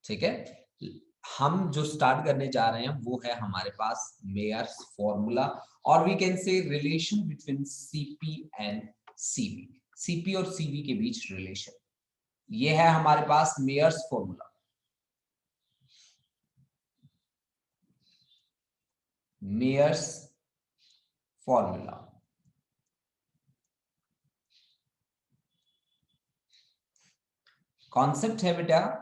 ठीक है, हम जो स्टार्ट करने जा रहे हैं वो है हमारे पास मेयर्स फॉर्मूला, और we can say relation between CP and CV, CP और सीवी के बीच रिलेशन। ये है हमारे पास Mayer's formula. Mayer's formula, concept है बेटा,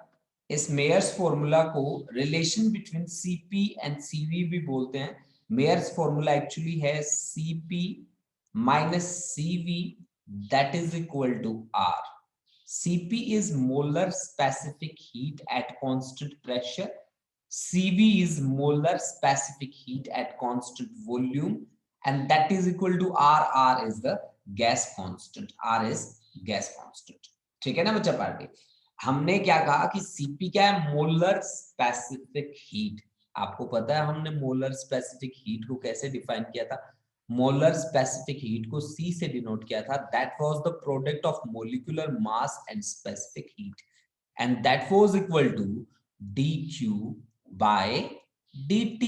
इस मेयर्स फॉर्मूला को relation between CP and CV भी बोलते हैं। मेयर्स फॉर्मूला एक्चुअली है CP minus CV that is equal to R. Cp is molar specific heat at constant pressure. Cv is molar specific heat at constant volume, and that is equal to R. R is the gas constant. R is gas constant. ठीक है ना बच्चा party? हमने क्या कहा कि Cp क्या है? Molar specific heat. आपको पता है हमने मोलर स्पेसिफिक हीट को कैसे डिफाइन किया था? मोलर स्पेसिफिक हीट को C से डिनोट किया था, that was the product of molecular mass and specific heat, and that was equal to dQ by dt।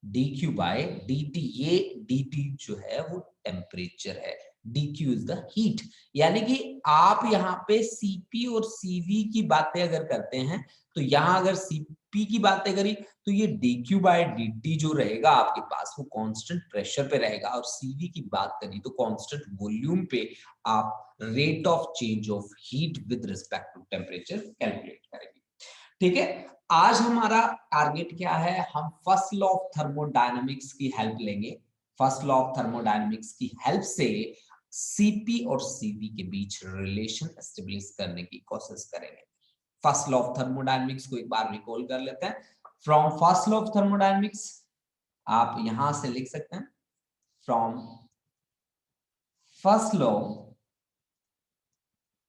dQ by dt, ये dt जो है वो टेम्परेचर है, dQ इज द हीट। यानी कि आप यहाँ पे Cp और Cv की बातें अगर करते हैं तो यहाँ अगर Cp की बातें करी तो ये dQ बाय dt जो रहेगा आपके पास वो कांस्टेंट प्रेशर पे रहेगा, और Cv की बात करी तो कांस्टेंट वॉल्यूम पे आप rate of change of heat with respect to temperature calculate करेंगे। ठीक है, आज हमारा टारगेट क्या है? हम फर्स्ट लॉ ऑफ थर्मोडायनामिक्स की हेल्प लेंगे। फर्स्ट लॉ ऑफ थर्मोडायनामिक्स की हेल्प से Cp और Cv के बीच रिलेशन एस्टेब्लिश करने की कोशिश करेंगे। फर्स्ट लॉ ऑफ थर्मोडायनामिक्स को एक बार रिकॉल कर लेते हैं। From first law of thermodynamics आप यहां से लिख सकते हैं, from first law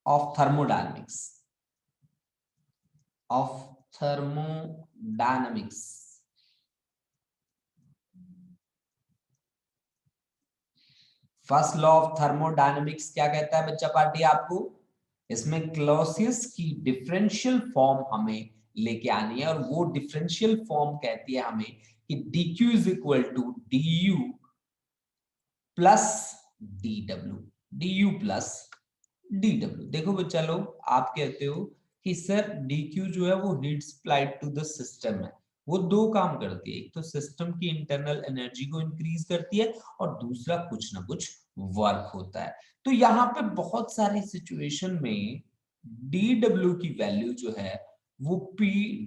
of thermodynamics first law of thermodynamics क्या कहता है बच्चा पार्टी आपको? इसमें क्लॉसियस की डिफरेंशियल फॉर्म हमें लेके आनी है, और वो डिफरेंशियल फॉर्म कहती है हमें कि dQ is equal to du plus dw, du plus dw। देखो बच्चा लोग, आप कहते हो कि सर dQ जो है वो heat supplied to the system है। वो दो काम करती है, एक तो सिस्टम की इंटरनल एनर्जी को इंक्रीज करती है, और दूसरा कुछ ना कुछ वर्क होता है। तो यहाँ पे बहुत सारी सिचुएशन में dw की वैल्यू जो है वो P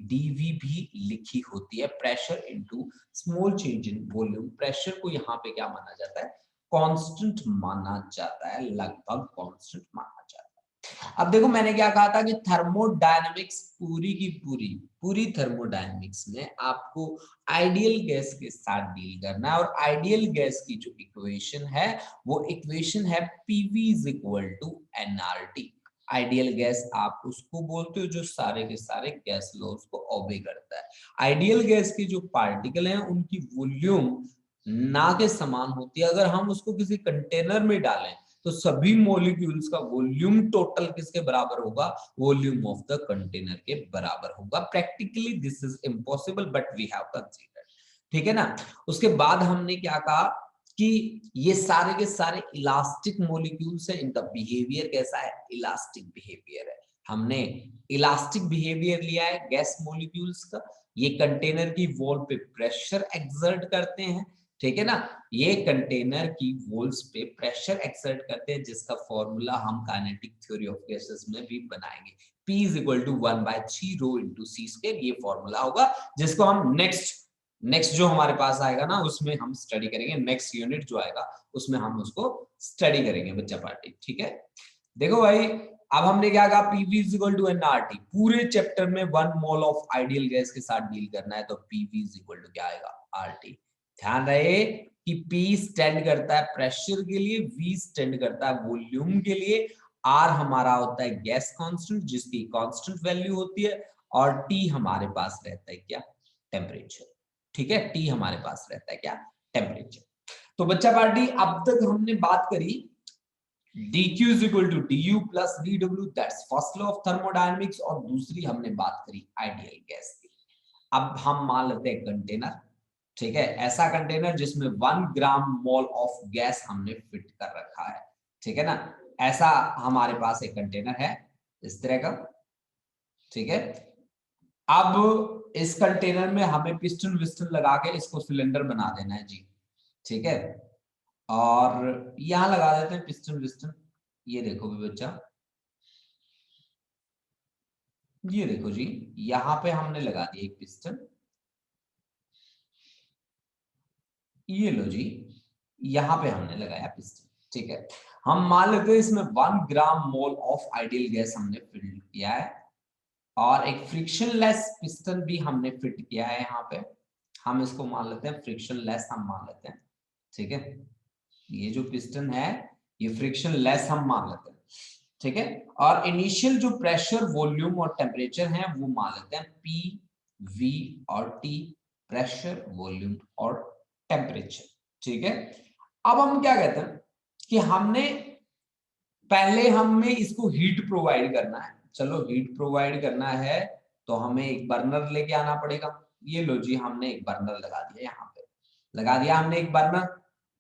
dV भी लिखी होती है, pressure into small change in volume. Pressure को यहाँ पे क्या माना जाता है? कांस्टेंट माना जाता है, लगभग कांस्टेंट माना जाता है। अब देखो मैंने क्या कहा था कि थर्मोडायनामिक्स पूरी की पूरी थर्मोडायनामिक्स में आपको आइडियल गैस के साथ डील करना है, और आइडियल गैस की जो इक्वेशन है वो इक्वेशन है PV is equal to nRT। Ideal gas आप उसको बोलते हो जो सारे के सारे गैस लॉज को ओबे करता है। आइडियल गैस के जो पार्टिकल हैं उनकी वॉल्यूम ना के समान होती है। अगर हम उसको किसी कंटेनर में डालें तो सभी मॉलिक्यूल्स का वॉल्यूम टोटल किसके बराबर होगा? वॉल्यूम ऑफ द कंटेनर के बराबर होगा। Practically this is impossible but we have considered. ठीक है ना? उसके बाद हमने क्या कहा कि ये सारे के सारे इलास्टिक मॉलिक्यूल्स है, इनका बिहेवियर कैसा है? इलास्टिक बिहेवियर है। हमने इलास्टिक बिहेवियर लिया है गैस मॉलिक्यूल्स का। ये कंटेनर की वॉल पे प्रेशर एक्सर्ट करते हैं, ठीक है ना? ये कंटेनर की वॉल्स पे प्रेशर एक्सर्ट करते हैं, जिसका फॉर्मूला हम काइनेटिक थ्योरी ऑफ गैसेस में भी बनाएंगे। P is equal to 1/3 rho into c square, ये फॉर्मूला होगा जिसको हम नेक्स्ट जो हमारे पास आएगा ना उसमें हम स्टडी करेंगे। नेक्स्ट यूनिट जो आएगा उसमें हम उसको स्टडी करेंगे बच्चा पार्टी। ठीक है, देखो भाई, अब हमने क्या कहा? PV is equal to nRT। पूरे चैप्टर में 1 मोल ऑफ आइडियल गैस के साथ डील करना है, तो PV is equal to क्या आएगा? RT। ध्यान रहे कि P स्टैंड करता है प्रेशर के लिए, V स्टैंड करता है वॉल्यूम के लिए, R हमारा होता है गैस कांस्टेंट जिसकी कांस्टेंट वैल्यू होती है, और T हमारे पास रहता है क्या? टेम्परेचर। ठीक है, T हमारे पास रहता है क्या? टेम्परेचर। तो बच्चा पार्टी अब तक हमने बात करी dQ is equal to du plus dw, that's first law of thermodynamics, और दूसरी हमने बात करी आइडियल अब हम मान लेते हैं कंटेनर, ठीक है, ऐसा कंटेनर जिसमें 1 ग्राम मोल ऑफ गैस हमने फिट कर रखा है, ठीक है ना, ऐसा हमारे पास एक कंटेनर है इस तरह का, ठीक है। अब इस कंटेनर में हमें पिस्टन विस्टन लगा के इसको सिलेंडर बना देना है जी, ठीक है। और यहां लगा देते हैं पिस्टन विस्टन, ये देखो भी बच्चा, ये देखो जी, यहां पे हमने लगा दिया एक पिस्टन, ये लो जी, यहां पे हमने लगाया पिस्टन, ठीक है। हम मान लेते हैं इसमें 1 ग्राम मोल ऑफ आइडियल गैस हमने फिल किया है, और एक फ्रिक्शनलेस पिस्टन भी हमने फिट किया है यहाँ पे, हम इसको मान लेते हैं फ्रिक्शनलेस, हम मान लेते हैं, ठीक है। ये जो पिस्टन है ये फ्रिक्शनलेस हम मान लेते हैं, ठीक है। और इनिशियल जो प्रेशर, वॉल्यूम और टेम्परेचर है वो मान लेते हैं पी, वी और टी, प्रेशर, वॉल्यूम और टेम्परेचर, ठीक है। अब हम क्या कहते हैं कि हमने पहले हमें इसको हीट प्रोवाइड करना है, चलो हीट प्रोवाइड करना है तो हमें एक बर्नर लेके आना पड़ेगा, ये लो जी, हमने एक बर्नर लगा दिया, यहाँ पे लगा दिया हमने एक बर्नर,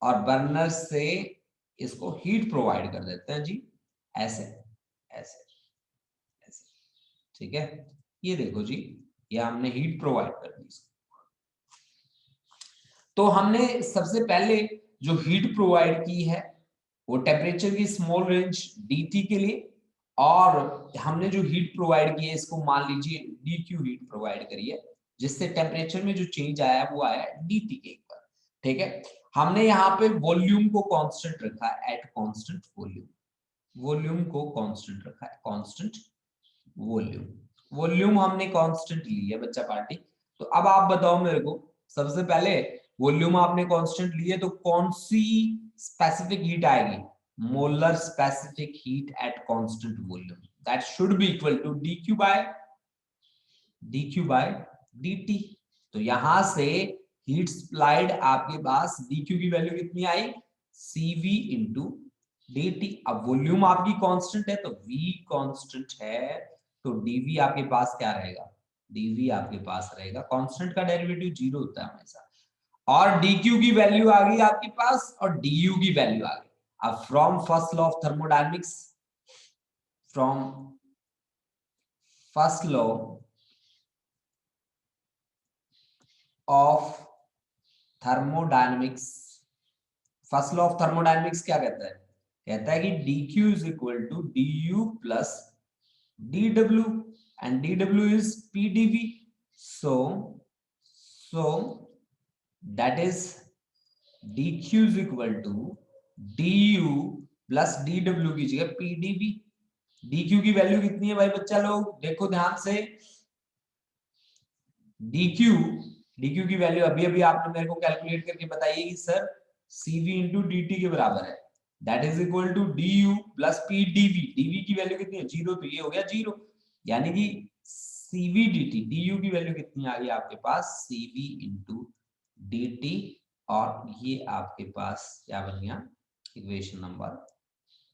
और बर्नर से इसको हीट प्रोवाइड कर देते हैं जी, ऐसे ऐसे ऐसे, ठीक है। ये देखो जी, ये हमने हीट प्रोवाइड कर दी इसको। तो हमने सबसे पहले जो हीट प्रोवाइड की है वो टेम्परेचर की स्मॉल रेंज dt के लिए, और हमने जो हीट प्रोवाइड की है इसको मान लीजिए dq हीट प्रोवाइड करी है, जिससे टेम्परेचर में जो चेंज आया वो आया dt के ऊपर, ठीक है। हमने यहाँ पे वॉल्यूम को कांस्टेंट रखा है, एट कांस्टेंट वॉल्यूम, वॉल्यूम को कांस्टेंट रखा है, कांस्टेंट वॉल्यूम, वॉल्यूम हमने कांस्टेंट ली है बच्चा पार्टी। तो अब आप बताओ मेरे को, सबसे पहले वॉल्यूम आपने कांस्टेंट ली है तो कौन सी स्पेसिफिक हीट आएगी, molar specific heat at constant volume, that should be equal to dq by dt। तो यहां से हीट सप्लाइड आपके पास dq की वैल्यू कितनी आई, cv इंटू dt। अब वॉल्यूम आपकी कांस्टेंट है तो v कांस्टेंट है, तो dv आपके पास क्या रहेगा, dv आपके पास रहेगा, कांस्टेंट का डेरिवेटिव 0 होता है हमेशा, और dq की वैल्यू आ गई आपके पास और du की वैल्यू आ गई। अब from first law of thermodynamics, from first law of thermodynamics, first law of thermodynamics क्या कहता है कि dq is equal to du plus dw, and dw is pdv, so that is dq is equal to du plus dw की जगह pdv। dq की value कितनी है भाई बच्चा लोग, देखो ध्यान से, dq की वैल्यू अभी अभी आपने मेरे को कैलकुलेट करके बताइए कि सर cv इंटू dt के बराबर है, that is equal to du plus pdv, dv की वैल्यू कितनी है 0, तो ये हो गया 0, यानी कि cv dt, du की वैल्यू कितनी आ गई आपके पास, cv इंटू dt, और ये आपके पास क्या बन गया, इक्वेशन नंबर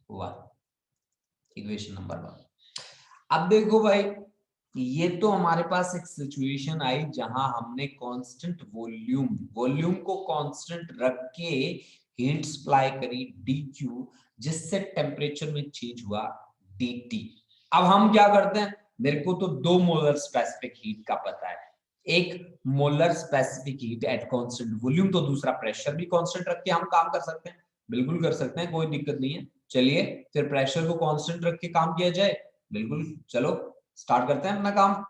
1, इक्वेशन नंबर 1। अब देखो भाई, ये तो हमारे पास एक सिचुएशन आई जहां हमने कांस्टेंट वॉल्यूम, वॉल्यूम को कांस्टेंट रख के हीट सप्लाई करी dq, जिससे टेम्परेचर में चेंज हुआ dt। अब हम क्या करते हैं, मेरे को तो 2 मोलर स्पेसिफिक हीट का पता है, एक molar specific heat at constant volume, तो दूसरा प्रेशर भी कांस्टेंट रख के हम काम कर सकते हैं, बिल्कुल कर सकते हैं, कोई दिक्कत नहीं है। चलिए फिर प्रेशर को कांस्टेंट रख के काम किया जाए, बिल्कुल, चलो स्टार्ट करते हैं अपना काम,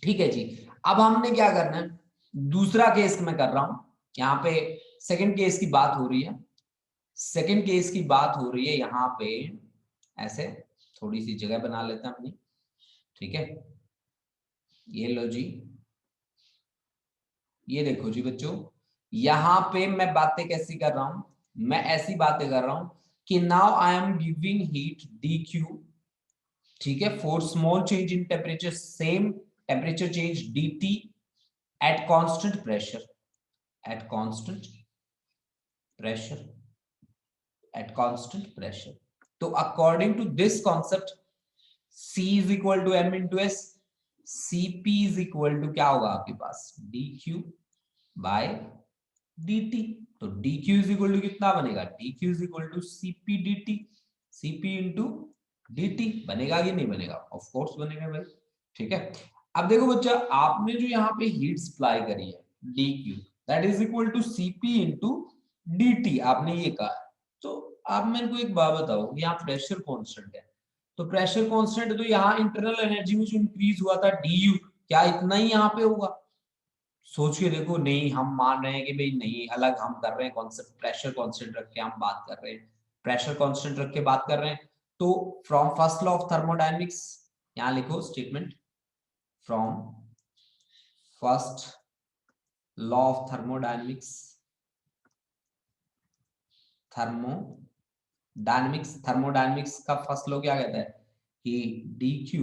ठीक है जी। अब हमने क्या करना है, दूसरा केस मैं कर रहा हूं, यहाँ पे सेकंड केस की बात हो रही है, सेकंड केस की बात हो रही है यहाँ पे, ऐसे थोड़ी सी जगह बना लेते हैं अपनी, ठीक है। ये लो जी, ये देखो जी बच्चों, यहाँ पे मैं बातें कैसी कर रहा हूं, मैं ऐसी बातें कर रहा हूं कि now I am giving heat dq, ठीक है, for small change in temperature, same temperature change dt at constant pressure, at constant pressure, at constant pressure। तो according to this concept, c is equal to m into s, Cp is equal to क्या होगा आपके पास, dq by dt। तो dq is equal to कितना बनेगा, dq is equal to cp dt, cp into dt बनेगा कि नहीं बनेगा, ऑफ कोर्स बनेगा भाई। ठीक है, अब देखो बच्चा, आपने जो यहाँ पे हीट सप्लाई करी है dq that is equal to cp into dt, आपने ये कहा। तो आप मेरे को एक बात बताओ, यहाँ प्रेशर कांस्टेंट है, तो प्रेशर कांस्टेंट तो यहाँ इंटरनल एनर्जी में जो इंक्रीज हुआ था du, क्या इतना ही यहाँ पे होगा? सोच के देखो, नहीं हम मान रहे हैं कि भाई नहीं, अलग हम कर रहे हैं कॉन्सेप्ट, प्रेशर कांस्टेंट रख के हम बात कर रहे हैं, प्रेशर कांस्टेंट रख के बात कर रहे हैं। तो from first law of thermodynamics, यहां लिखो statement, from first law of thermodynamics, thermodynamics का फर्स्ट लॉ क्या कहता है कि dq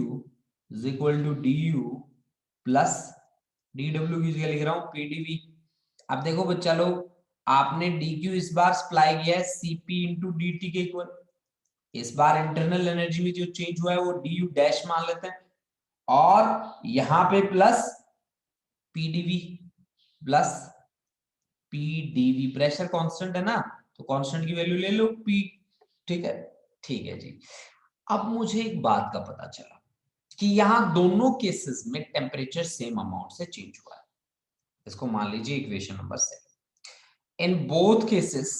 is equal to du plus dw की जगह लिख रहा हूं pdv। अब देखो बच्चा लोग, आपने dq इस बार सप्लाई किया है cp इंटू dt के इक्वल, इस बार इंटरनल एनर्जी में जो चेंज हुआ है वो du डैश मान लेते हैं, और यहां पे plus pdv, plus pdv, pressure constant है ना, तो कांस्टेंट की वैल्यू ले लो p। ठीक है, ठीक है जी। अब मुझे एक बात का पता चला कि यहां दोनों केसेस में टेम्परेचर सेम अमाउंट से चेंज हुआ है। इसको मान लीजिए equation number 7। In both cases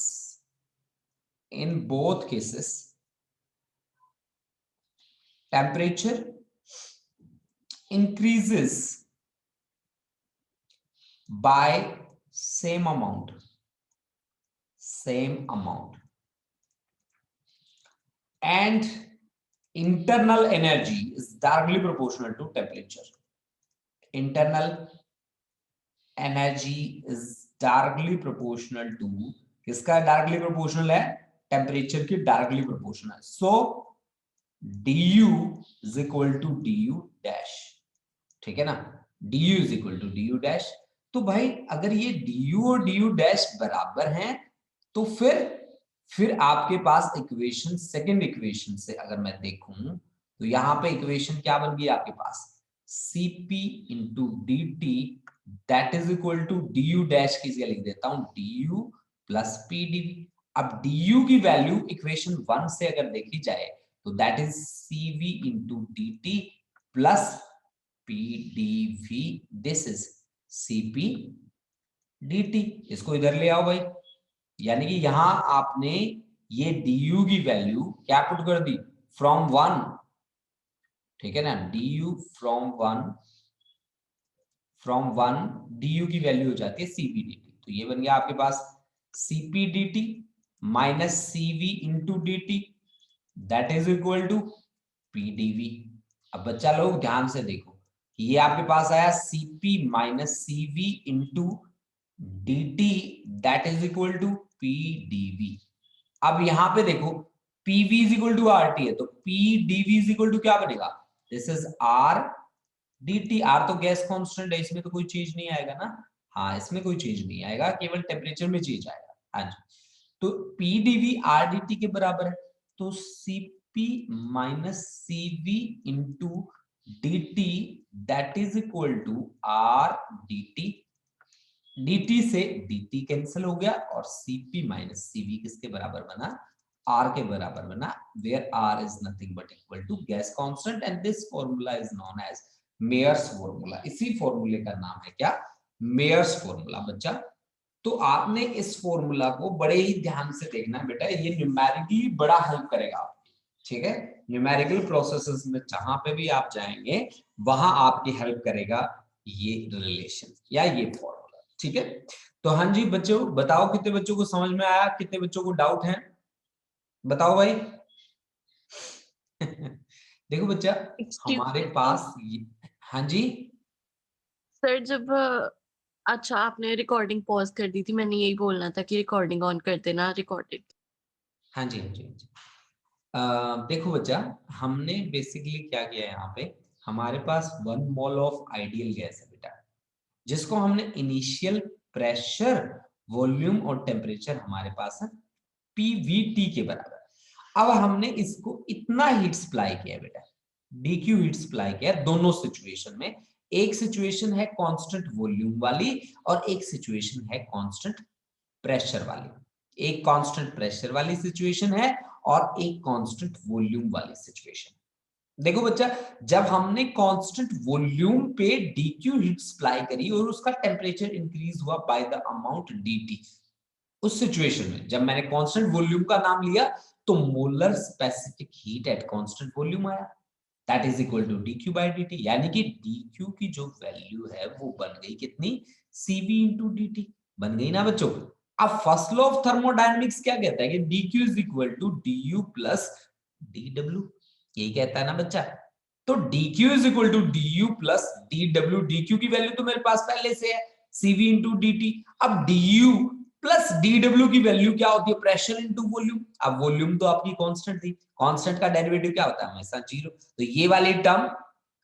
temperature increases by same amount and internal energy is directly proportional to temperature. Internal energy is directly proportional to, किसका डायरेक्टली प्रोपोर्शनल है, temperature की directly proportional है। So du is equal to du dash, ठीक है ना, du is equal to du dash. तो भाई अगर ये du और du डैश बराबर हैं, तो फिर आपके पास इक्वेशन, सेकंड इक्वेशन से अगर मैं देखूं तो यहां पे इक्वेशन क्या बन गई आपके पास, cp into dt that is equal to du dash की जगह लिख देता हूं du प्लस pdv। अब du की वैल्यू इक्वेशन 1 से अगर देखी जाए तो that is cv into dt plus pdv, this is cp dt। इसको इधर ले आओ भाई, यानी कि यहां आपने ये du की वैल्यू क्या पुट कर दी, फ्रॉम 1, ठीक है ना, du फ्रॉम 1 du की वैल्यू हो जाती है cv dt। तो ये बन गया आपके पास cp dt minus cv into dt that is equal to pdv। अब बच्चा लोग ध्यान से देखो, ये आपके पास आया cp minus cv into dt that is equal to pdv। अब यहां पे देखो pv is equal to rt है, तो pdv इज इक्वल टू क्या बनेगा, this is r dt। r तो गैस कांस्टेंट है, इसमें तो कोई चेंज नहीं आएगा ना, हाँ इसमें कोई चेंज नहीं आएगा, केवल टेम्परेचर में चेंज आएगा। हाँ जी, तो pdv r dt के बराबर है, तो cp minus cv into dt that is equal to r dt। dt से dt कैंसिल हो गया और cp माइनस cv किसके बराबर बना, r के बराबर बना, where r is nothing but equal to gas constant and this formula is known as Mayer's formula. इसी फॉर्मूले का नाम है क्या, मेयर्स फॉर्मूला। बच्चा तो आपने इस फॉर्मूला को बड़े ही ध्यान से देखना बेटा, ये न्यूमेरिकली बड़ा हेल्प करेगा आपकी, ठीक है, न्यूमेरिकल प्रोसेसेस में जहां पे भी आप जाएंगे वहां आपकी हेल्प करेगा ये रिलेशन या ये फॉर्मूला, ठीक है। तो हाँ जी बच्चों, बताओ कितने बच्चों को समझ में आया, कितने बच्चों को डाउट है, बताओ भाई। देखो बच्चा, हमारे पास हाँ जी सर, जब अच्छा आपने रिकॉर्डिंग पॉज कर दी थी, मैंने यही बोलना था कि रिकॉर्डिंग ऑन कर देना, रिकॉर्डिंग। हाँ जी हाँ जी हाँ जी। देखो बच्चा, हमने बेसिकली क्या किया है, यहाँ पे हमारे पास 1 मोल ऑफ आइडियल गैस है बेटा, जिसको हमने इनिशियल प्रेशर, वॉल्यूम और टेम्परेचर हमारे पास है पीवीटी के बराबर। अब हमने इसको इतना हीट सप्लाई किया है बेटा, DQ हीट सप्लाई क्या है दोनों सिचुएशन में, एक सिचुएशन है कांस्टेंट वॉल्यूम वाली और एक सिचुएशन है कांस्टेंट प्रेशर वाली। एक कांस्टेंट प्रेशर वाली सिचुएशन है और एक कांस्टेंट वॉल्यूम वाली सिचुएशन। देखो बच्चा, जब हमने कांस्टेंट वॉल्यूम पे DQ हीट सप्लाई करी और उसका टेम्परेचर इंक्रीज हुआ बाय द अमाउंट DT, उस सिचुएशन में जब मैंने कांस्टेंट वॉल्यूम का नाम लिया तो molar specific heat at constant volume आया, that is equal to DQ by DT। यानी कि DQ की जो वैल्यू है वो बन गई कितनी, CV इंटू DT बन गई ना बच्चों। अब फर्स्ट लॉ ऑफ थर्मोडायनेमिक्स क्या कहता है कि DQ is equal to DU plus DW, यही कहता है ना बच्चा। तो DQ is equal to DU plus DW, DQ की वैल्यू तो मेरे पास पहले से है CV इंटू DT। अब DU प्लस DW की वैल्यू क्या होती है, प्रेशर इंटू वॉल्यूम। अब वॉल्यूम तो आपकी कांस्टेंट थी, कांस्टेंट का डेरिवेटिव क्या होता है, हमेशा जीरो। तो ये वाली टर्म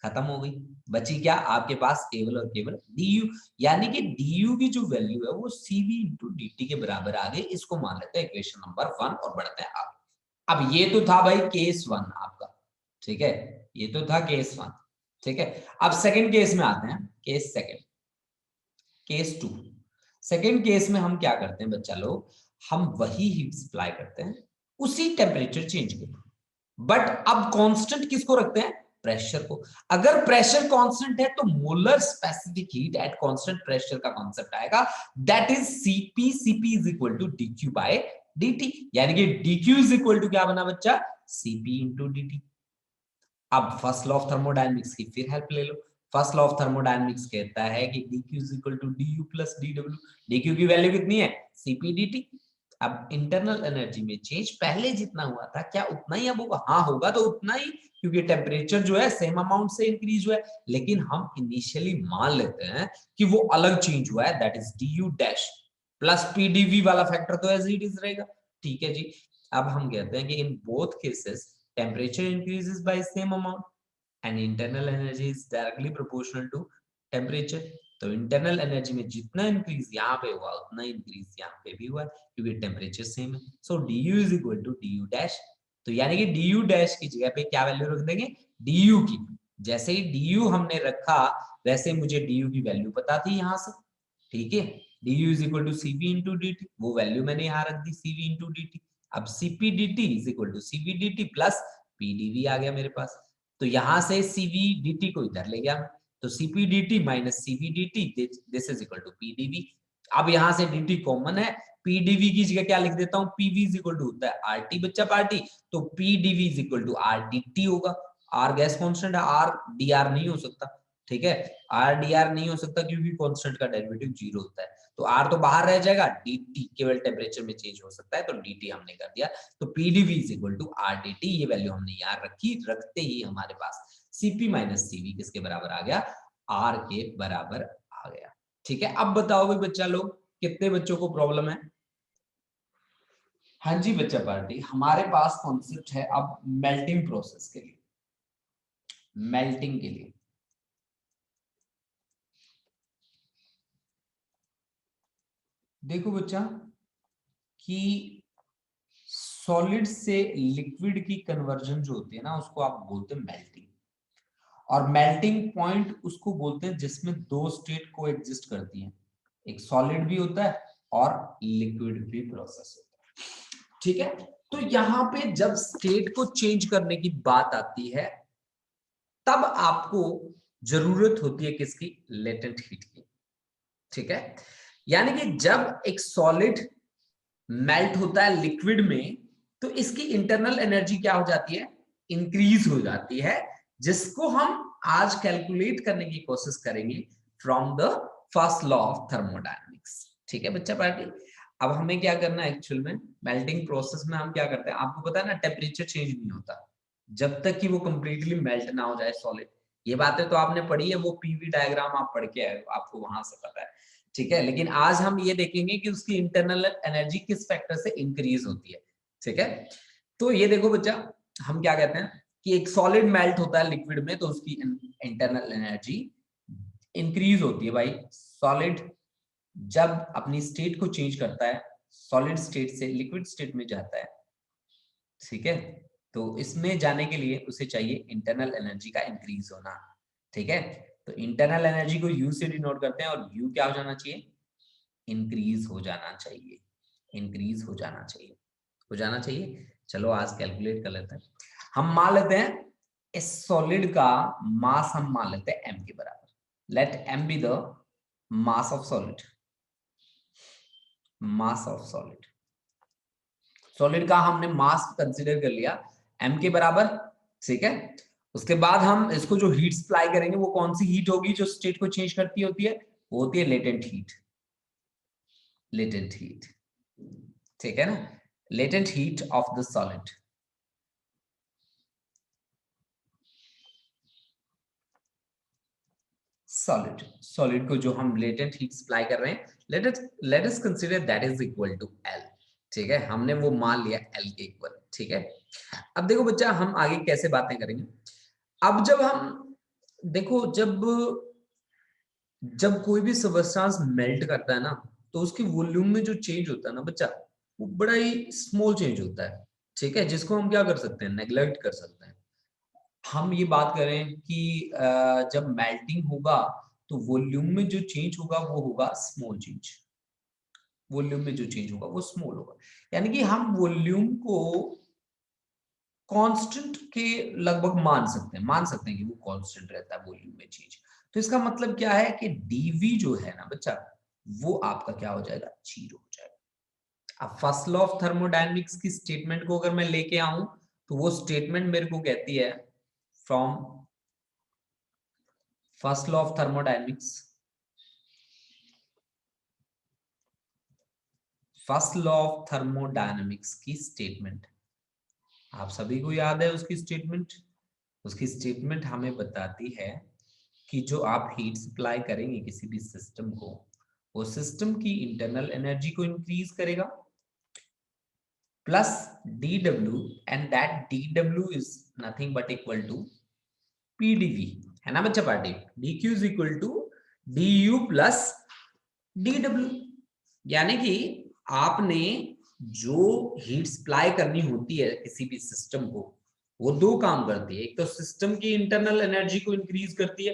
खत्म हो गई, बची क्या आपके पास, केवल और केवल DU। यानी कि DU की जो वैल्यू है वो CV इंटू DT के बराबर आ गई। इसको मान लेते हैं इक्वेशन नंबर 1 और बढ़ते हैं आगे। अब ये तो था भाई केस 1 आपका, ठीक है, ये तो था केस 1, ठीक है। अब सेकंड केस में आते हैं, case second, case 2। Second case में हम क्या करते हैं बच्चा लोग, हम वही हीट सप्लाई करते हैं उसी टेम्परेचर चेंज के, बट अब कांस्टेंट किसको रखते हैं, प्रेशर को। अगर प्रेशर कांस्टेंट है तो molar specific heat at constant pressure का कांसेप्ट आएगा, that is CP is equal to DQ by DT। यानी कि DQ इज इक्वल टू क्या बना बच्चा, CP इंटू DT। अब फर्स्ट लॉ ऑफ थर्मोडायनेमिक्स की फिर हेल्प ले लो। फर्स्ट लॉ ऑफ थर्मोडायनेमिक्स कहता है कि DQ is equal to DU plus DW। DQ की वैल्यू कितनी है, CP DT। अब इंटरनल एनर्जी में चेंज पहले जितना हुआ था क्या उतना ही अब होगा, हाँ होगा तो उतना ही, क्योंकि टेम्परेचर जो है सेम अमाउंट से इंक्रीज हुआ है। लेकिन हम इनिशियली मान लेते हैं कि वो अलग चेंज हुआ है, that is DU dash plus PdV वाला फैक्टर तो एज इट इज रहेगा, ठीक है जी। अब हम कहते हैं कि in both cases temperature increases by same amount and internal energy is directly proportional to temperature। तो इंटरनल एनर्जी में जितना इंक्रीज यहाँ पे हुआ उतना इंक्रीज यहाँ पे भी हुआ क्योंकि टेम्परेचर सेम है। So DU is equal to DU dash. तो यानी कि DU डैश की जगह पे क्या वैल्यू रख देंगे, DU की। जैसे ही DU हमने रखा वैसे मुझे DU की वैल्यू पता थी यहाँ से, ठीक है। DU is equal to CV into DT, वो वैल्यू मैंने यहाँ रख दी CV इंटू DT। अब CPDT is equal to CVDT plus PdV आ गया मेरे पास। तो यहां से CVDT को इधर ले गया, तो CPDT minus CVDT this is equal to PdV। अब यहां से DT कॉमन है, PdV की जगह क्या लिख देता हूं, PV इज इक्वल टू होता है RT बच्चा पार्टी, तो PdV is equal to RDT होगा। R गैस कांस्टेंट है, R dr नहीं हो सकता, ठीक है। R dr नहीं हो सकता क्योंकि कांस्टेंट का डेरिवेटिव जीरो होता है, तो R तो बाहर रह जाएगा, DT केवल टेम्परेचर में चेंज हो सकता है, तो DT हमने कर दिया। तो PdV is equal to RDT, ये वैल्यू हमने याद रखी, रखते ही हमारे पास CP माइनस CV किसके बराबर आ गया, R के बराबर आ गया, ठीक है। अब बताओ भाई बच्चा लोग, कितने बच्चों को प्रॉब्लम है। हाँ जी बच्चा पार्टी, हमारे पास कॉन्सेप्ट है अब मेल्टिंग प्रोसेस के लिए, मेल्टिंग के लिए। देखो बच्चा कि सॉलिड से लिक्विड की कन्वर्जन जो होती है ना उसको आप बोलते हैं मेल्टिंग, और मेल्टिंग पॉइंट उसको बोलते हैं जिसमें दो स्टेट को एग्जिस्ट करती हैं, एक सॉलिड भी होता है और लिक्विड भी प्रोसेस होता है, ठीक है। तो यहां पे जब स्टेट को चेंज करने की बात आती है तब आपको जरूरत होती है किसकी, लेटेंट हीट की, ठीक है। यानी कि जब एक सॉलिड मेल्ट होता है लिक्विड में तो इसकी इंटरनल एनर्जी क्या हो जाती है, इंक्रीज हो जाती है, जिसको हम आज कैलकुलेट करने की कोशिश करेंगे from the first law of thermodynamics, ठीक है बच्चा पार्टी। अब हमें क्या करना है एक्चुअल में, मेल्टिंग प्रोसेस में हम क्या करते हैं, आपको पता है ना टेम्परेचर चेंज नहीं होता जब तक कि वो कंप्लीटली मेल्ट ना हो जाए सॉलिड। ये बातें तो आपने पढ़ी है, वो पीवी डायग्राम आप पढ़ के आए हो, आपको वहां से पता है, ठीक है। लेकिन आज हम ये देखेंगे कि उसकी इंटरनल एनर्जी किस फैक्टर से इंक्रीज होती है, ठीक है। तो ये देखो बच्चा, हम क्या कहते हैं कि एक सॉलिड मेल्ट होता है लिक्विड में तो उसकी इंटरनल एनर्जी इंक्रीज होती है भाई। सॉलिड जब अपनी स्टेट को चेंज करता है, सॉलिड स्टेट से लिक्विड स्टेट में जाता है, ठीक है, तो इसमें जाने के लिए उसे चाहिए इंटरनल एनर्जी का इंक्रीज होना, ठीक है। तो इंटरनल एनर्जी को यू से डिनोट करते हैं और यू क्या हो जाना चाहिए, इंक्रीज हो जाना चाहिए, इंक्रीज हो जाना चाहिए, हो जाना चाहिए। चलो आज कैलकुलेट कर लेते हैं। हम मान लेते हैं इस सॉलिड का मास हम मान लेते हैं m के बराबर। Let m be the mass of solid, mass of solid. Solid का हमने मास कंसीडर कर लिया m के बराबर, ठीक है। उसके बाद हम इसको जो हीट सप्लाई करेंगे वो कौन सी हीट होगी जो स्टेट को चेंज करती होती है, वो होती है लेटेंट हीट, लेटेंट हीट, ठीक है ना, latent heat of the solid. Solid को जो हम लेटेंट हीट सप्लाई कर रहे हैं, let us consider that is equal to L, ठीक है। हमने वो मान लिया L के इक्वल, ठीक है। अब देखो बच्चा हम आगे कैसे बातें करेंगे। अब जब हम देखो जब कोई भी सबस्टेंस मेल्ट करता है ना, तो उसके वॉल्यूम में जो चेंज होता है ना बच्चा, वो बड़ा ही स्मॉल चेंज होता है, ठीक है, जिसको हम क्या कर सकते हैं, नेग्लेक्ट कर सकते हैं। हम ये बात करें कि जब मेल्टिंग होगा तो वॉल्यूम में जो चेंज होगा वो होगा स्मॉल चेंज, वॉल्यूम में जो चेंज होगा वो स्मॉल होगा, यानी कि हम वॉल्यूम को कांस्टेंट के लगभग मान सकते हैं कि वो कांस्टेंट रहता है वॉल्यूम में चेंज। तो इसका मतलब क्या है कि dv जो है ना बच्चा, वो आपका क्या हो जाएगा, जीरो हो जाएगा। अब फर्स्ट लॉ ऑफ थर्मोडायनेमिक्स की स्टेटमेंट को अगर मैं लेके आऊं तो वो स्टेटमेंट मेरे को कहती है from first law of thermodynamics, first law of thermodynamics की स्टेटमेंट आप सभी को याद है। उसकी स्टेटमेंट हमें बताती है कि जो आप हीट सप्लाई करेंगे किसी भी सिस्टम को, वो सिस्टम की इंटरनल एनर्जी को इंक्रीज करेगा plus dw, and that dw is nothing but equal to pdv, है ना बच्चा party. dq is equal to du plus dw, यानी कि आपने जो हीट सप्लाई करनी होती है किसी भी सिस्टम को, वो दो काम करती है। एक तो सिस्टम की इंटरनल एनर्जी को इंक्रीज करती है,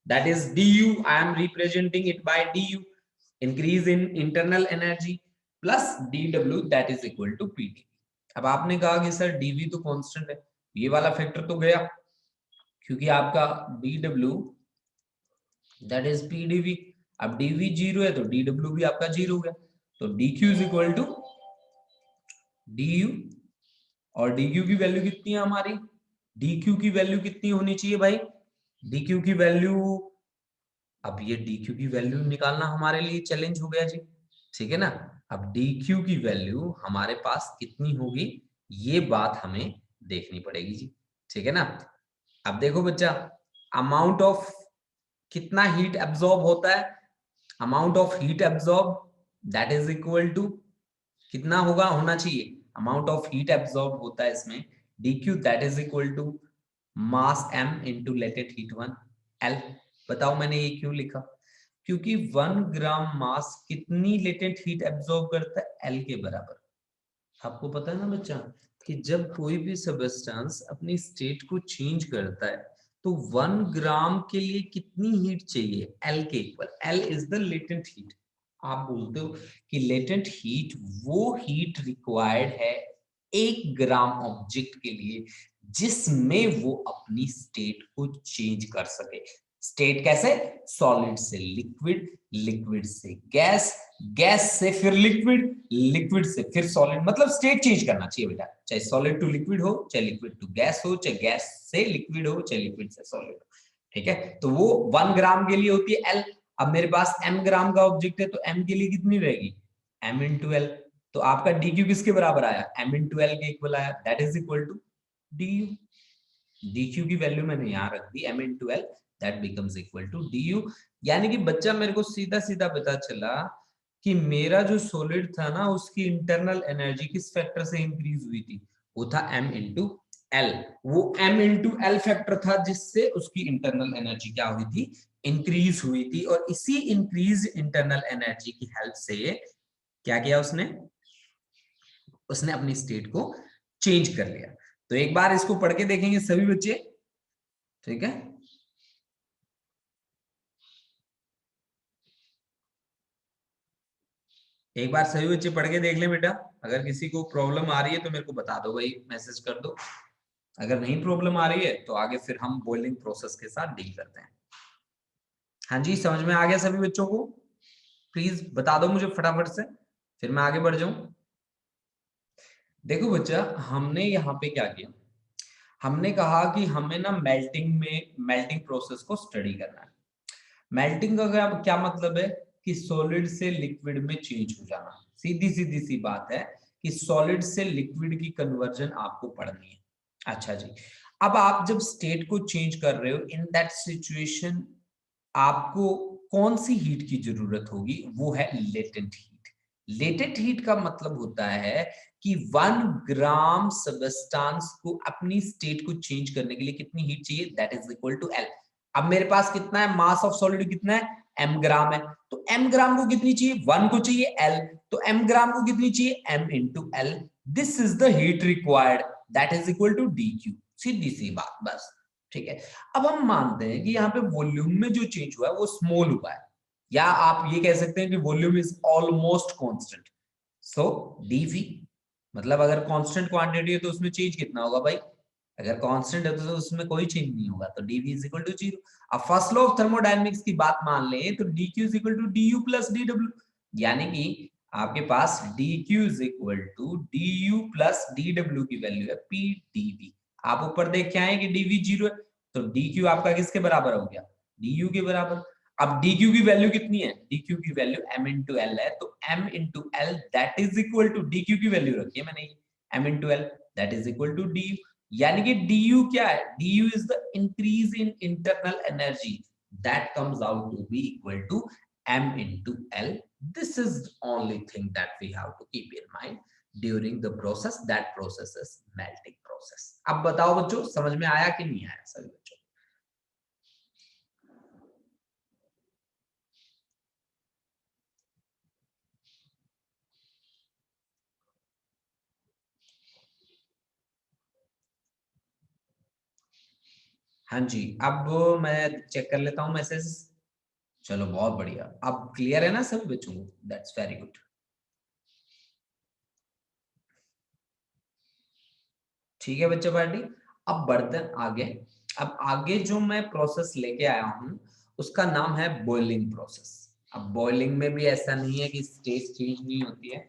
that is du, I am representing it by du, increase in internal energy, plus dw that is equal to pdv। अब आपने कहा कि सर dv तो कांस्टेंट है, ये वाला फैक्टर तो गया, क्योंकि आपका dw दैट इज pdv। अब dv जीरो है तो dw भी आपका जीरो हो गया, तो dq is equal to du, और dq की वैल्यू कितनी है हमारी, dq की वैल्यू कितनी होनी चाहिए भाई, dq की वैल्यू, अब ये dq की वैल्यू निकालना हमारे लिए चैलेंज हो गया जी, ठीक है ना। अब dq की वैल्यू हमारे पास कितनी होगी, ये बात हमें देखनी पड़ेगी जी, ठीक है ना। अब देखो बच्चा, अमाउंट ऑफ कितना हीट एब्जॉर्ब होता है, amount of heat absorb that is equal to कितना होगा, होना चाहिए, अमाउंट ऑफ हीट एब्जॉर्ब होता है इसमें dq that is equal to mass m into latent heat 1 L। बताओ मैंने ये क्यों लिखा, क्योंकि 1 ग्राम मास कितनी लेटेंट हीट एब्जॉर्ब करता है, L के बराबर। आपको पता है ना बच्चा कि जब कोई भी सबस्टेंस अपनी स्टेट को चेंज करता है तो 1 ग्राम के लिए कितनी हीट चाहिए, L के equal. L is the latent heat. आप बोलते हो कि लेटेंट हीट वो हीट रिक्वायर्ड है 1 ग्राम ऑब्जेक्ट के लिए जिसमें वो अपनी स्टेट को चेंज कर सके। स्टेट कैसे, सॉलिड से लिक्विड, लिक्विड से गैस, गैस से फिर लिक्विड, लिक्विड से फिर सॉलिड, मतलब स्टेट चेंज करना चाहिए बेटा, चाहे सॉलिड टू लिक्विड हो, चाहे लिक्विड टू गैस हो, चाहे गैस से लिक्विड हो, चाहे लिक्विड से सॉलिड हो, ठीक है। तो वो 1 ग्राम के लिए होती है L। अब मेरे पास m ग्राम का ऑब्जेक्ट है तो m के लिए कितनी रहेगी, m इंटू एल। तो आपका dq किसके बराबर आया, m इंटू एल के इक्वल आया, that is equal to du। dq की वैल्यू मैंने यहां रख दी m into L, that becomes equal to du। यानी कि बच्चा मेरे को सीधा सीधा पता चला कि मेरा जो सॉलिड था ना उसकी इंटरनल एनर्जी किस फैक्टर से इंक्रीज हुई थी, वो था m इंटू एल। वो m इंटू एल फैक्टर था जिससे उसकी इंटरनल एनर्जी क्या हुई थी, इंक्रीज हुई थी। और इसी इंक्रीज इंटरनल एनर्जी की हेल्प से क्या किया उसने अपनी स्टेट को चेंज कर लिया। तो एक बार इसको पढ़ के देखेंगे सभी बच्चे, ठीक है। एक बार सभी बच्चे पढ़ के देख ले बेटा, अगर किसी को प्रॉब्लम आ रही है तो मेरे को बता दो भाई, मैसेज कर दो। अगर नहीं प्रॉब्लम आ रही है तो आगे फिर हम बॉइलिंग प्रोसेस के साथ डील करते हैं। हाँ जी, समझ में आ गया सभी बच्चों को? प्लीज बता दो मुझे फटाफट से, फिर मैं आगे बढ़ जाऊं। देखो बच्चा, हमने यहाँ पे क्या किया, हमने कहा कि हमें ना मेल्टिंग प्रोसेस को स्टडी करना है। मेल्टिंग का क्या मतलब है कि सॉलिड से लिक्विड में चेंज हो जाना। सीधी सीधी सी बात है कि सॉलिड से लिक्विड की कन्वर्जन आपको पढ़नी है। अच्छा जी, अब आप जब स्टेट को चेंज कर रहे हो, इन दैट सिचुएशन आपको कौन सी हीट की जरूरत होगी? वो है लेटेंट हीट। लेटेंट हीट का मतलब होता है कि 1 ग्राम सबस्टेंस को अपनी स्टेट को चेंज करने के लिए कितनी हीट चाहिए? That is equal to L. अब मेरे पास कितना है, मास ऑफ सॉलिड कितना है, m ग्राम है, तो m ग्राम को कितनी चाहिए, 1 को चाहिए l, तो m ग्राम को कितनी चाहिए, m into L. This is the heat required, that is equal to dq। सीधी सी बात, बस ठीक है। अब हम मानते हैं कि यहाँ पे वॉल्यूम में जो चेंज हुआ है वो स्मॉल हुआ है, या आप ये कह सकते हैं कि volume is almost constant. So dv, मतलब अगर कांस्टेंट क्वांटिटी है तो उसमें चेंज कितना होगा भाई? अगर कांस्टेंट है तो उसमें कोई चेंज नहीं होगा, तो dv इज इक्वल टू 0। अब फर्स्ट लॉ ऑफ थर्मोडायनेमिक्स की बात मान लें तो dq is equal to du plus dw, यानी कि आपके पास dq is equal to du plus dw की वैल्यू है p dv। आप ऊपर देख के आए कि dv 0 है, तो dq आपका किसके बराबर हो गया, du के बराबर। अब dq की वैल्यू कितनी है, dq की वैल्यू m इंटू एल है, तो m into L that is equal to, dq की वैल्यू रखी है मैंने m into L that is equal to du। यानी कि du क्या है, du is the increase in internal energy, that comes out to be equal to m into l। This is the only thing that we have to keep in mind during the process, that process is melting process। अब बताओ बच्चों, समझ में आया कि नहीं आया सभी बच्चों? हाँ जी, अब मैं चेक कर लेता हूं मैसेज। चलो बहुत बढ़िया, अब क्लियर है ना सभी बच्चों को? That's very good. ठीक है बच्चा पार्टी, अब बढ़ते हैं आगे। अब आगे जो मैं प्रोसेस लेके आया हूं उसका नाम है बॉइलिंग प्रोसेस। अब बॉइलिंग में भी ऐसा नहीं है कि स्टेट चेंज नहीं होती है,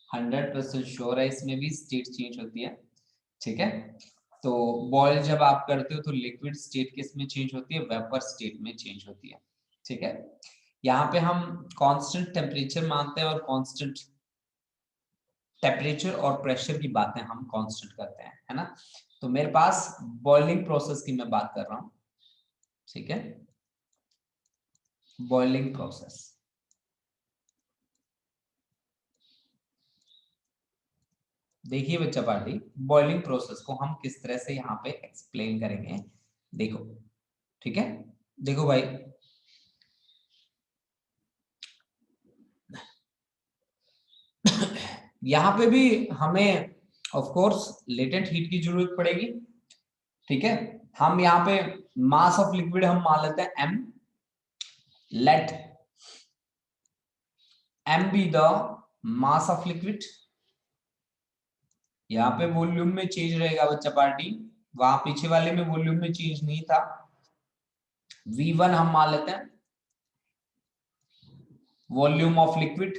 100% श्योर है इसमें भी स्टेट चेंज होती है, ठीक है। तो बॉयल जब आप करते हो तो लिक्विड स्टेट किस में चेंज होती है, वेपर स्टेट में चेंज होती है, ठीक है। यहाँ पे हम कांस्टेंट टेम्परेचर मानते हैं और कांस्टेंट टेम्परेचर और प्रेशर की बातें हम कांस्टेंट करते हैं, है ना। तो मेरे पास बॉइलिंग प्रोसेस की मैं बात कर रहा हूं, ठीक है। बॉइलिंग प्रोसेस, देखिए बच्चा पार्टी, बॉइलिंग प्रोसेस को हम किस तरह से यहाँ पे एक्सप्लेन करेंगे, देखो, ठीक है। देखो भाई, यहाँ पे भी हमें ऑफ कोर्स लेटेंट हीट की जरूरत पड़ेगी, ठीक है। हम यहाँ पे मास ऑफ लिक्विड हम मान लेते हैं m, let m be the mass of liquid. यहाँ पे वॉल्यूम में चेंज रहेगा बच्चा पार्टी, वहां पीछे वाले में वॉल्यूम में चेंज नहीं था। v1 हम मान लेते हैं वॉल्यूम ऑफ लिक्विड,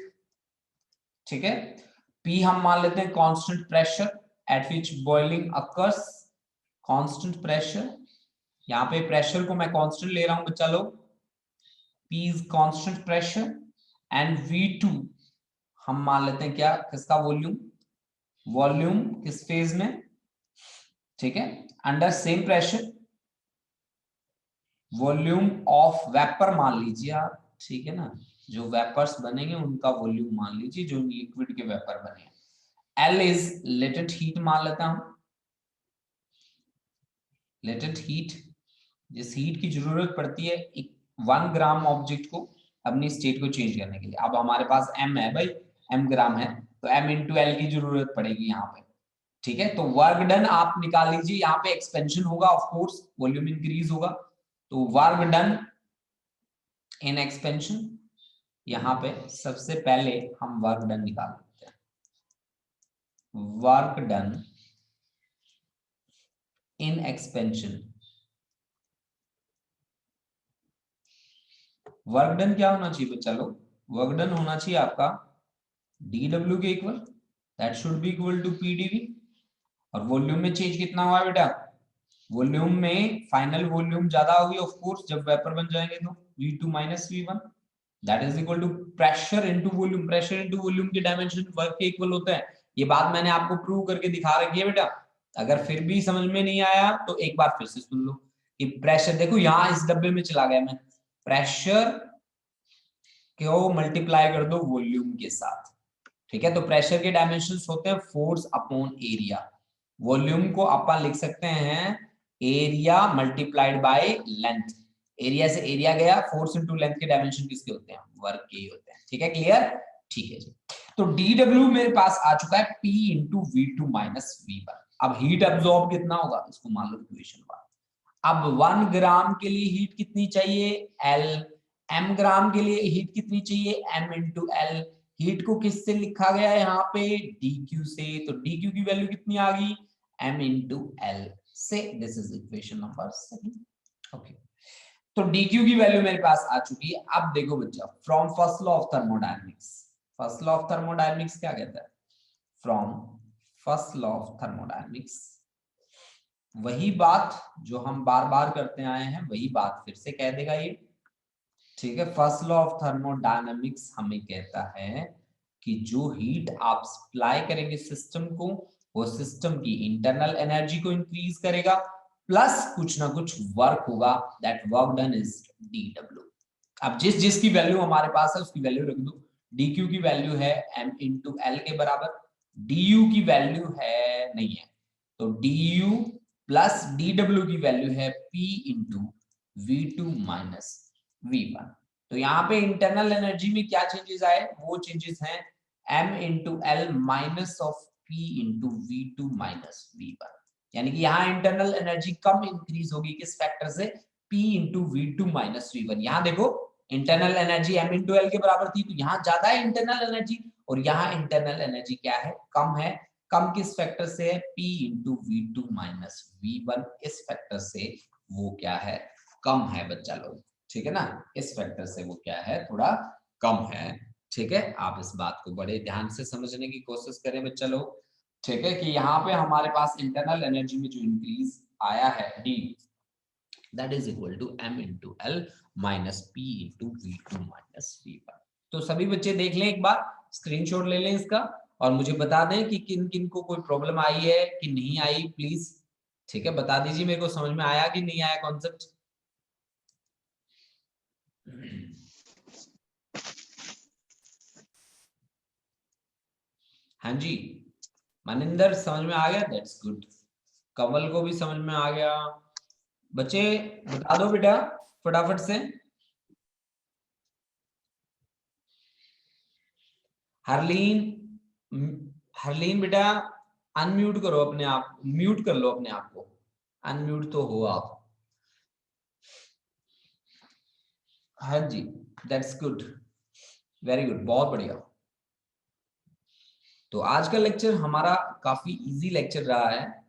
ठीक है। p हम मान लेते हैं constant pressure at which boiling occurs, constant pressure, यहाँ पे प्रेशर को मैं कांस्टेंट ले रहा हूं बच्चा लोग, p is constant pressure and v2 हम मान लेते हैं क्या, किसका, वॉल्यूम, वॉल्यूम किस फेज में, ठीक है, under same pressure, volume of vapour मान लीजिए आप, ठीक है ना, जो वेपर्स बनेंगे उनका वॉल्यूम मान लीजिए जो लिक्विड के वेपर बने। L इज लेटेंट हीट मान लेता हूं, लेटेंट हीट, जिस हीट की जरूरत पड़ती है 1 ग्राम ऑब्जेक्ट को अपनी स्टेट को चेंज करने के लिए। अब हमारे पास m है भाई, m ग्राम है, तो m इंटू एल की जरूरत पड़ेगी यहाँ पे, ठीक है, तो वर्क डन आप निकाल लीजिए, यहाँ पे एक्सपेंशन होगा, ऑफ कोर्स वॉल्यूम इंक्रीज होगा, तो वर्क डन इन एक्सपेंशन, यहाँ पे सबसे पहले हम वर्क डन निकाल लेते हैं, work done in expansion. Work done क्या होना चाहिए बच्चा लोग, वर्क डन होना चाहिए आपका dw के इक्वल, that should be equal to pdv, और वॉल्यूम में चेंज कितना हुआ है बेटा, वॉल्यूम में फाइनल वॉल्यूम ज्यादा होगी ऑफ कोर्स जब वेपर बन जाएंगे, तो v2 minus v1 that is equal to pressure into volume, pressure into volume के डायमेंशन वर्क के इक्वल होता है। ये बात मैंने आपको प्रूव करके दिखा रखी है बेटा, अगर फिर भी समझ में नहीं आया तो एक बार फिर से सुन लो कि प्रेशर, देखो यहाँ इस डब्बे में चला गया मैं, प्रेशर को मल्टीप्लाई कर दो वॉल्यूम के साथ, ठीक है, तो प्रेशर के डायमेंशंस होते हैं फोर्स अपॉन एरिया, वॉल्यूम को अपन लिख सकते हैं area multiplied by length, area से एरिया गया, फोर्स इनटू लेंथ के डायमेंशन किसके होते हैं, वर्क के होते हैं, ठीक है, क्लियर, ठीक है जी। तो dw मेरे पास आ चुका है p into v2 minus v1, अब हीट एब्जॉर्ब कितना होगा इसको मान लो इक्वेशन 1, अब 1 ग्राम के लिए हीट कितनी चाहिए L, m ग्राम के लिए हीट कितनी चाहिए m इंटू L, हीट को किससे लिखा गया है यहाँ पे dq से, तो dq की वैल्यू कितनी आ गई m इंटू L से, this is equation number 7, okay. तो dq की वैल्यू मेरे पास आ चुकी है। अब देखो बच्चा, from first law of thermodynamics, first law of thermodynamics क्या कहता है, from first law of thermodynamics, वही बात जो हम बार बार करते आए हैं वही बात फिर से कह देगा ये, ठीक है। फर्स्ट लॉ ऑफ थर्मोडायनेमिक्स हमें कहता है कि जो हीट आप सप्लाई करेंगे सिस्टम को, वो सिस्टम की इंटरनल एनर्जी को इंक्रीज करेगा, प्लस कुछ ना कुछ वर्क होगा, that work done is dw। अब जिस जिसकी वैल्यू हमारे पास है उसकी वैल्यू रख दो, dq की वैल्यू है m इंटू एल के बराबर, du की वैल्यू है नहीं है, तो du प्लस dw की वैल्यू है p into v2 minus v1। तो यहाँ पे इंटरनल एनर्जी में क्या चेंजेस आए, वो चेंजेस हैं m into L minus of p into v2 minus v1, यानी कि यहाँ इंटरनल एनर्जी कम इंक्रीज होगी किस फैक्टर से, p into v2 minus v1। यहाँ देखो internal energy m into L के बराबर थी, तो यहाँ ज्यादा है इंटरनल एनर्जी, और यहाँ इंटरनल एनर्जी क्या है, कम है, कम किस फैक्टर से है, p into v2 minus v1, इस फैक्टर से वो क्या है, कम है बच्चा लोग, ठीक है ना, इस फैक्टर से वो क्या है, थोड़ा कम है, ठीक है। आप इस बात को बड़े ध्यान से समझने की कोशिश करें बच्चा लोग, ठीक है, कि यहाँ पे हमारे पास इंटरनल एनर्जी में जो इंक्रीज आया है d, that is equal to m into L minus p into v2 minus v1। तो सभी बच्चे देख लें एक बार, स्क्रीनशॉट ले लें इसका, और मुझे बता दें कि किन किन को कोई प्रॉब्लम आई है कि नहीं आई, प्लीज, ठीक है, बता दीजिए मेरे को, समझ में आया कि नहीं आया कॉन्सेप्ट। हाँ जी, मनिंदर समझ में आ गया, दैट्स गुड, कमल को भी समझ में आ गया, बच्चे बता दो बेटा फटाफट से। हरलीन, हरलीन बेटा अनम्यूट करो अपने आप, म्यूट कर लो अपने आप को, अनम्यूट तो हो आप, हाँ जी, दैट्स गुड, वेरी गुड, बहुत बढ़िया। तो आज का लेक्चर हमारा काफी इजी लेक्चर रहा है,